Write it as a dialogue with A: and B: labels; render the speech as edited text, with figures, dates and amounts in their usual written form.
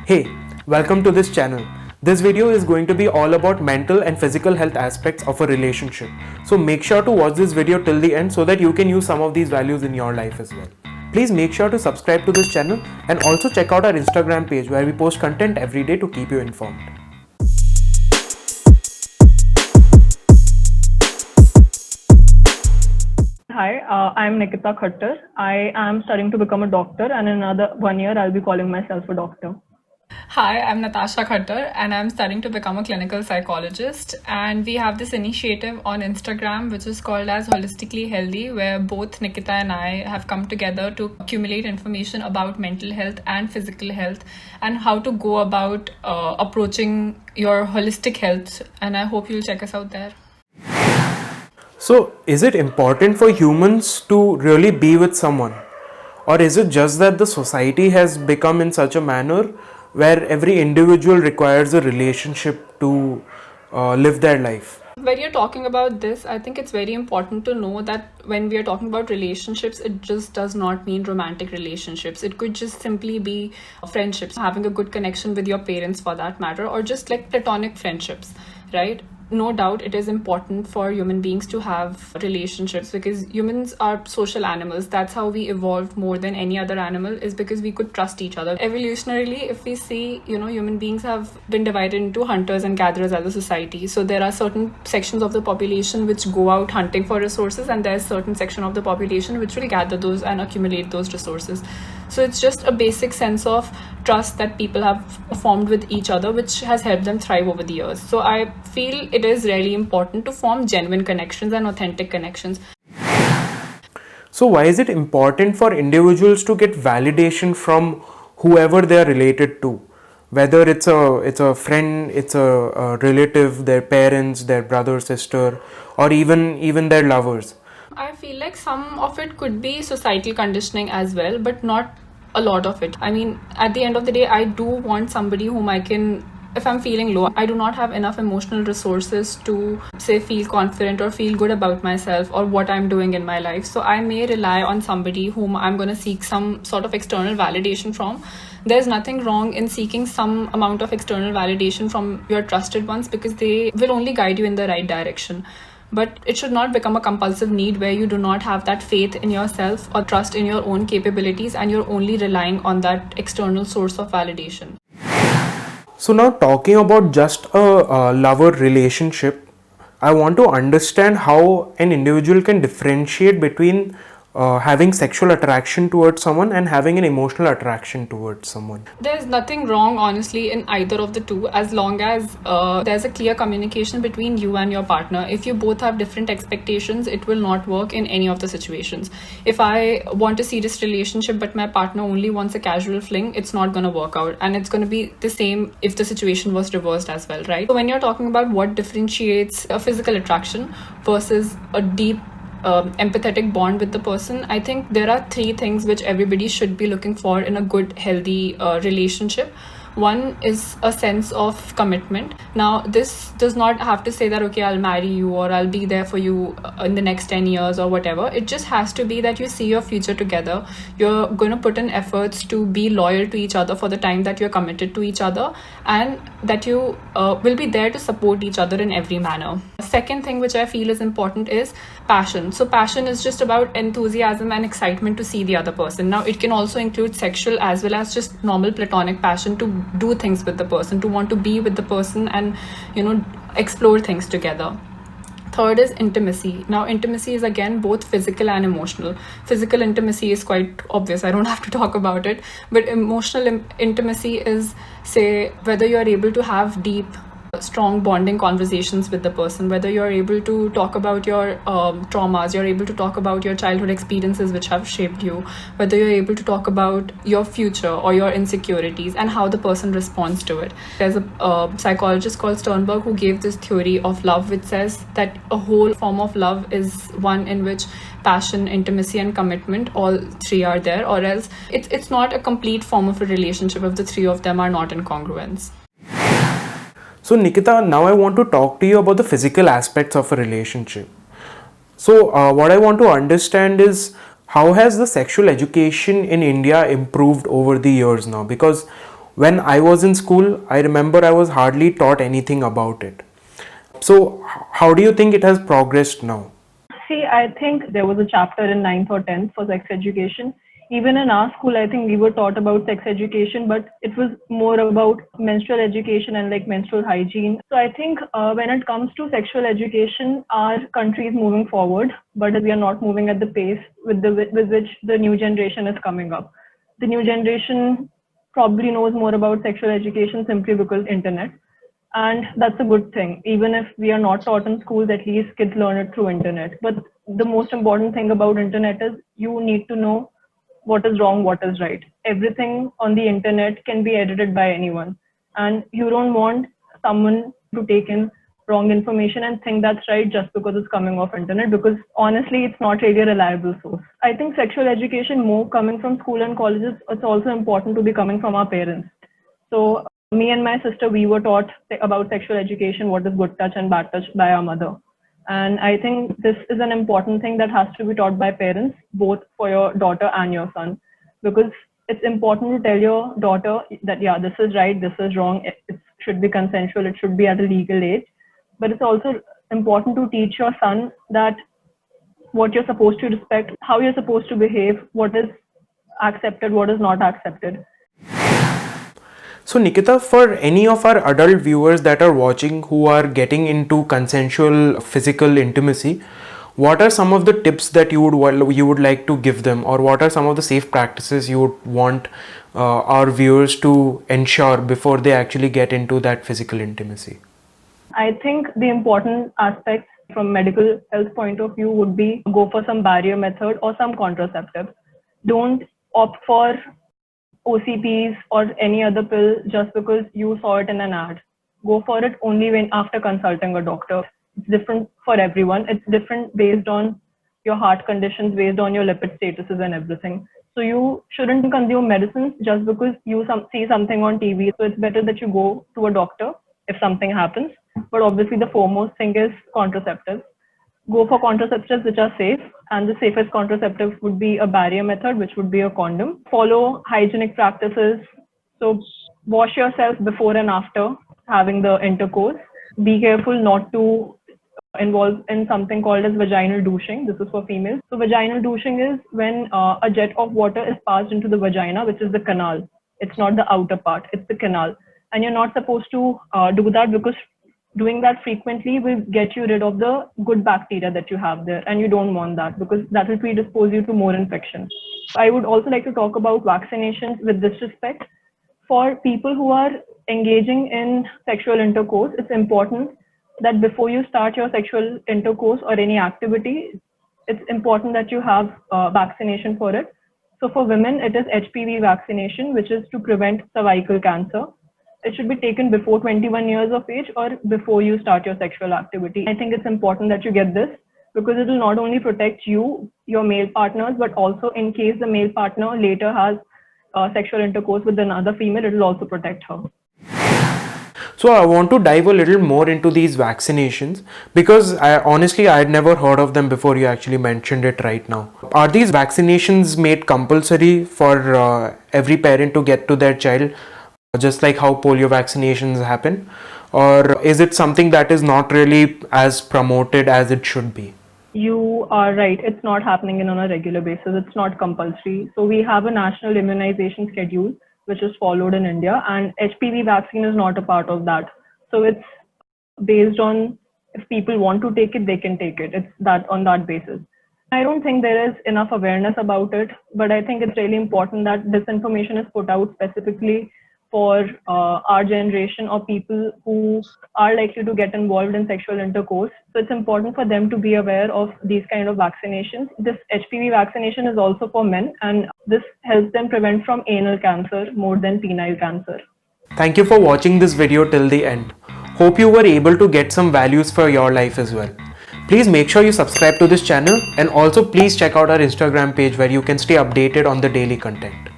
A: Hey, welcome to this channel. This video is going to be all about mental and physical health aspects of a relationship. So make sure to watch this video till the end so that you can use some of these values in your life as well. Please make sure to subscribe to this channel and also check out our Instagram page where we post content every day to keep you informed.
B: Hi, I'm Nikita Khattar. I am studying to become a doctor, and in another 1 year, I'll be calling myself a doctor.
C: Hi, I'm Natasha Khattar and I'm studying to become a clinical psychologist. And we have this initiative on Instagram which is called as Holistically Healthy, where both Nikita and I have come together to accumulate information about mental health and physical health and how to go about approaching your holistic health. And I hope you'll check us out there.
A: So, is it important for humans to really be with someone? Or is it just that the society has become in such a manner where every individual requires a relationship to live their life?
C: When you're talking about this, I think it's very important to know that when we are talking about relationships, it just does not mean romantic relationships. It could just simply be friendships, having a good connection with your parents for that matter, or just like platonic friendships, right? No doubt it is important for human beings to have relationships because humans are social animals. That's how we evolved more than any other animal, is because we could trust each other. Evolutionarily, if we see, human beings have been divided into hunters and gatherers as a society. So there are certain sections of the population which go out hunting for resources, and there's certain section of the population which will gather those and accumulate those resources. So it's just a basic sense of trust that people have formed with each other, which has helped them thrive over the years. So I feel it is really important to form genuine connections and authentic connections.
A: So why is it important for individuals to get validation from whoever they are related to? Whether it's a friend, it's a relative, their parents, their brother, sister, or even their lovers.
C: I feel like some of it could be societal conditioning as well, but not a lot of it. I mean, at the end of the day, I do want somebody whom I can, if I'm feeling low, I do not have enough emotional resources to say feel confident or feel good about myself or what I'm doing in my life. So I may rely on somebody whom I'm going to seek some sort of external validation from. There's nothing wrong in seeking some amount of external validation from your trusted ones because they will only guide you in the right direction. But it should not become a compulsive need where you do not have that faith in yourself or trust in your own capabilities and you're only relying on that external source of validation.
A: So now talking about just a lover relationship, I want to understand how an individual can differentiate between having sexual attraction towards someone and having an emotional attraction towards someone.
C: There's nothing wrong, honestly, in either of the two, as long as there's a clear communication between you and your partner. If you both have different expectations, it will not work in any of the situations. If I want a serious relationship, but my partner only wants a casual fling, it's not going to work out. And it's going to be the same if the situation was reversed as well, right? So when you're talking about what differentiates a physical attraction versus a deep empathetic bond with the person, I think there are three things which everybody should be looking for in a good, healthy relationship. One is a sense of commitment. Now, this does not have to say that, okay, I'll marry you or I'll be there for you in the next 10 years or whatever. It just has to be that you see your future together. You're going to put in efforts to be loyal to each other for the time that you're committed to each other, and that you will be there to support each other in every manner. Second thing which I feel is important is passion. So passion is just about enthusiasm and excitement to see the other person. Now, it can also include sexual as well as just normal platonic passion to do things with the person, to want to be with the person and explore things together. Third is intimacy. Now, intimacy is again both physical and emotional. Physical intimacy is quite obvious, I don't have to talk about it. But emotional intimacy is, say, whether you're able to have deep, strong bonding conversations with the person, whether you're able to talk about your traumas, you're able to talk about your childhood experiences which have shaped you, whether you're able to talk about your future or your insecurities and how the person responds to it. There's a psychologist called Sternberg who gave this theory of love, which says that a whole form of love is one in which passion, intimacy and commitment, all three are there, or else it's not a complete form of a relationship if the three of them are not in congruence.
A: So Nikita, now I want to talk to you about the physical aspects of a relationship. So what I want to understand is how has the sexual education in India improved over the years now? Because When I was in school, I remember I was hardly taught anything about it. So, how do you think it has progressed now?
B: See, I think there was a chapter in ninth or 10th for sex education. Even in our school, I think we were taught about sex education, but it was more about menstrual education and like menstrual hygiene. So I think when it comes to sexual education, our country is moving forward, but we are not moving at the pace with which the new generation is coming up. The new generation probably knows more about sexual education simply because internet, and that's a good thing. Even if we are not taught in schools, at least kids learn it through internet. But the most important thing about internet is you need to know what is wrong, what is right. Everything on the internet can be edited by anyone, and you don't want someone to take in wrong information and think that's right just because it's coming off internet, because honestly it's not really a reliable source. I think sexual education more coming from school and colleges, it's also important to be coming from our parents. So me and my sister, we were taught about sexual education, what is good touch and bad touch, by our mother. And I think this is an important thing that has to be taught by parents, both for your daughter and your son, because it's important to tell your daughter that, yeah, this is right, this is wrong, it should be consensual, it should be at a legal age. But it's also important to teach your son that what you're supposed to respect, how you're supposed to behave, what is accepted, what is not accepted.
A: So, Nikita, for any of our adult viewers that are watching who are getting into consensual physical intimacy, what are some of the tips that you would like to give them, or what are some of the safe practices you would want our viewers to ensure before they actually get into that physical intimacy?
B: I think the important aspects from medical health point of view would be go for some barrier method or some contraceptive. Don't opt for OCPs or any other pill just because you saw it in an ad. Go for it only when after consulting a doctor. It's different for everyone. It's different based on your heart conditions, based on your lipid statuses and everything. So you shouldn't consume medicines just because you see something on TV. So it's better that you go to a doctor if something happens. But obviously the foremost thing is contraceptives. Go for contraceptives which are safe, and the safest contraceptive would be a barrier method, which would be a condom. Follow hygienic practices. So wash yourself before and after having the intercourse. Be careful not to involve in something called as vaginal douching. This is for females. So vaginal douching is when a jet of water is passed into the vagina, which is the canal. It's not the outer part, it's the canal. And you're not supposed to do that, because doing that frequently will get you rid of the good bacteria that you have there, and you don't want that because that will predispose you to more infections. I would also like to talk about vaccinations with this respect. For people who are engaging in sexual intercourse, it's important that before you start your sexual intercourse or any activity, it's important that you have vaccination for it. So for women, it is HPV vaccination, which is to prevent cervical cancer. It should be taken before 21 years of age or before you start your sexual activity. I think it's important that you get this because it will not only protect you, your male partners, but also in case the male partner later has sexual intercourse with another female, it will also protect her.
A: So I want to dive a little more into these vaccinations because honestly I had never heard of them before you actually mentioned it right now. Are these vaccinations made compulsory for every parent to get to their child, just like how polio vaccinations happen, or is it something that is not really as promoted as it should be?
B: You are right. It's not happening on a regular basis. It's not compulsory. So we have a national immunization schedule which is followed in India, and HPV vaccine is not a part of that. So it's based on if people want to take it, they can take it. It's that on that basis. I don't think there is enough awareness about it, but I think it's really important that this information is put out specifically for our generation or people who are likely to get involved in sexual intercourse. So it's important for them to be aware of these kind of vaccinations. This HPV vaccination is also for men, and this helps them prevent from anal cancer more than penile cancer.
A: Thank you for watching this video till the end. Hope you were able to get some values for your life as well. Please make sure you subscribe to this channel, and also please check out our Instagram page where you can stay updated on the daily content.